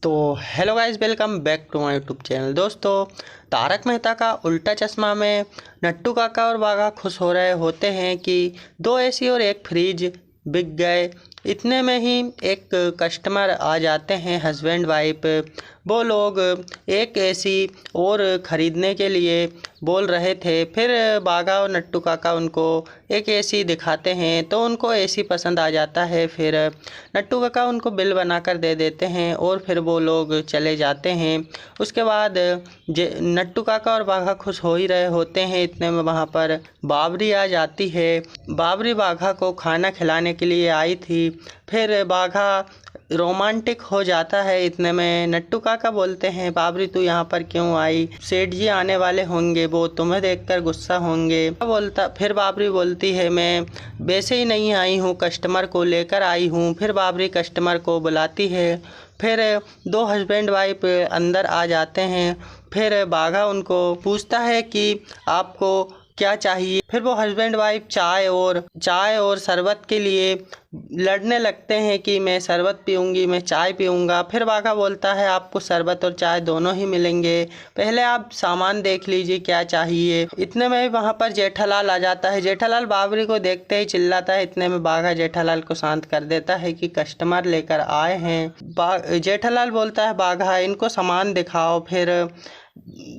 तो hello guys, welcome back to my YouTube channel. दोस्तों, तारक मेहता का उल्टा चश्मा में नट्टू काका और बाघा खुश हो रहे होते हैं कि 2 एसी और 1 फ्रिज बिक गए। इतने में ही एक कस्टमर आ जाते हैं, हस्बैंड वाइफ। वो लोग एक एसी और ख़रीदने के लिए बोल रहे थे। फिर बाघा और नट्टू काका उनको एक एसी दिखाते हैं तो उनको एसी पसंद आ जाता है। फिर नट्टू काका उनको बिल बनाकर दे देते हैं और फिर वो लोग चले जाते हैं। उसके बाद नट्टू काका और बाघा खुश हो ही रहे होते हैं। इतने में वहाँ पर बाबरी आ जाती है। बाबरी बाघा को खाना खिलाने के लिए आई थी। फिर बाघा रोमांटिक हो जाता है। इतने में नट्टू काका बोलते हैं, बाबरी तू यहाँ पर क्यों आई? सेठ जी आने वाले होंगे, वो तुम्हें देखकर गुस्सा होंगे। फिर बाबरी बोलती है, मैं वैसे ही नहीं आई हूँ, कस्टमर को लेकर आई हूँ। फिर बाबरी कस्टमर को बुलाती है। फिर 2 हस्बैंड वाइफ अंदर आ जाते हैं। फिर बाघा उनको पूछता है कि आपको क्या चाहिए। फिर वो हस्बैंड वाइफ चाय और शरबत के लिए लड़ने लगते हैं कि मैं शरबत पीऊँगी, मैं चाय पीऊँगा। फिर बाघा बोलता है, आपको शरबत और चाय दोनों ही मिलेंगे, पहले आप सामान देख लीजिए क्या चाहिए। इतने में वहाँ पर जेठालाल आ जाता है। जेठालाल बाबरी को देखते ही चिल्लाता है। इतने में बाघा जेठालाल को शांत कर देता है कि कस्टमर लेकर आए हैं। जेठालाल बोलता है, बाघा इनको सामान दिखाओ। फिर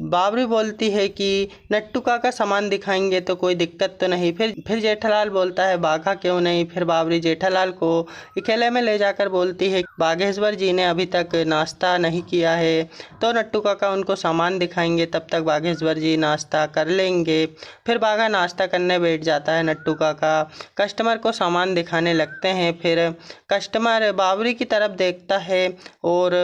बाबरी बोलती है कि नट्टू काका सामान दिखाएंगे तो कोई दिक्कत तो नहीं। फिर जेठालाल बोलता है, बाघा क्यों नहीं। फिर बाबरी जेठालाल को अकेले में ले जाकर बोलती है, बाघेश्वर जी ने अभी तक नाश्ता नहीं किया है तो नट्टू काका उनको सामान दिखाएंगे, तब तक बाघेश्वर जी नाश्ता कर लेंगे। फिर बाघा नाश्ता करने बैठ जाता है। नट्टू काका कस्टमर को सामान दिखाने लगते हैं। फिर कस्टमर बाबरी की तरफ देखता है और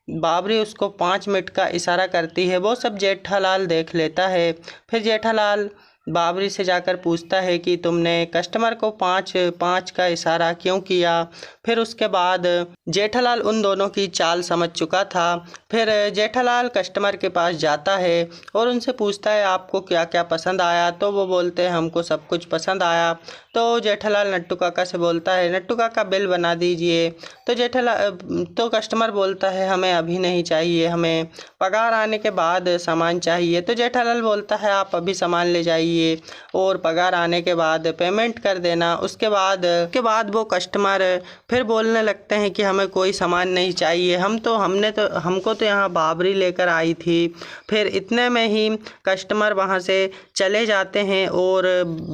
बाबरी उसको 5 मिनट का इशारा करती है। वो सब जेठालाल देख लेता है। फिर जेठालाल बाबरी से जाकर पूछता है कि तुमने कस्टमर को 5 का इशारा क्यों किया। फिर उसके बाद जेठालाल उन दोनों की चाल समझ चुका था। फिर जेठालाल कस्टमर के पास जाता है और उनसे पूछता है, आपको क्या क्या पसंद आया? तो वो बोलते हैं, हमको सब कुछ पसंद आया। तो जेठालाल नट्टू काका से बोलता है, नट्टू काका बिल बना दीजिए। तो कस्टमर बोलता है, हमें अभी नहीं चाहिए, हमें पगार आने के बाद सामान चाहिए। तो जेठालाल बोलता है, आप अभी सामान ले जाइए और पगार आने के बाद पेमेंट कर देना। उसके बाद वो कस्टमर फिर बोलने लगते हैं कि हमें कोई सामान नहीं चाहिए, हमको तो यहाँ बाबरी लेकर आई थी। फिर इतने में ही कस्टमर वहाँ से चले जाते हैं और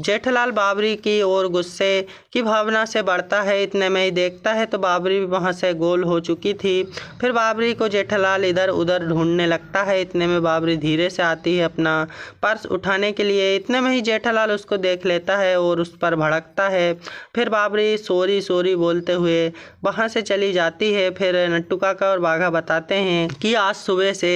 जेठालाल बाबरी की ओर गुस्से की भावना से बढ़ता है। इतने में ही देखता है तो बाबरी भी वहाँ से गोल हो चुकी थी। फिर बाबरी को जेठालाल इधर उधर ढूंढने लगता है। इतने में बाबरी धीरे से आती है अपना पर्स उठाने के लिए। इतने में ही जेठालाल उसको देख लेता है और उस पर भड़कता है। फिर बाबरी सॉरी सॉरी बोलते हुए वहाँ से चली जाती है। फिर नट्टू काका और बाघा बताते हैं कि आज सुबह से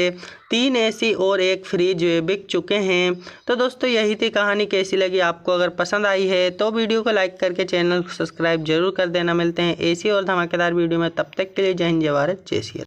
3 एसी और 1 फ्रिज बिक चुके हैं। तो दोस्तों, यही थी कहानी। कैसी लगी आपको? अगर पसंद आई है तो वीडियो को लाइक करके चैनल को सब्सक्राइब जरूर कर देना। मिलते हैं ऐसी और धमाकेदार वीडियो में, तब तक के लिए जय हिंद, जय भारत, जय श्री राम।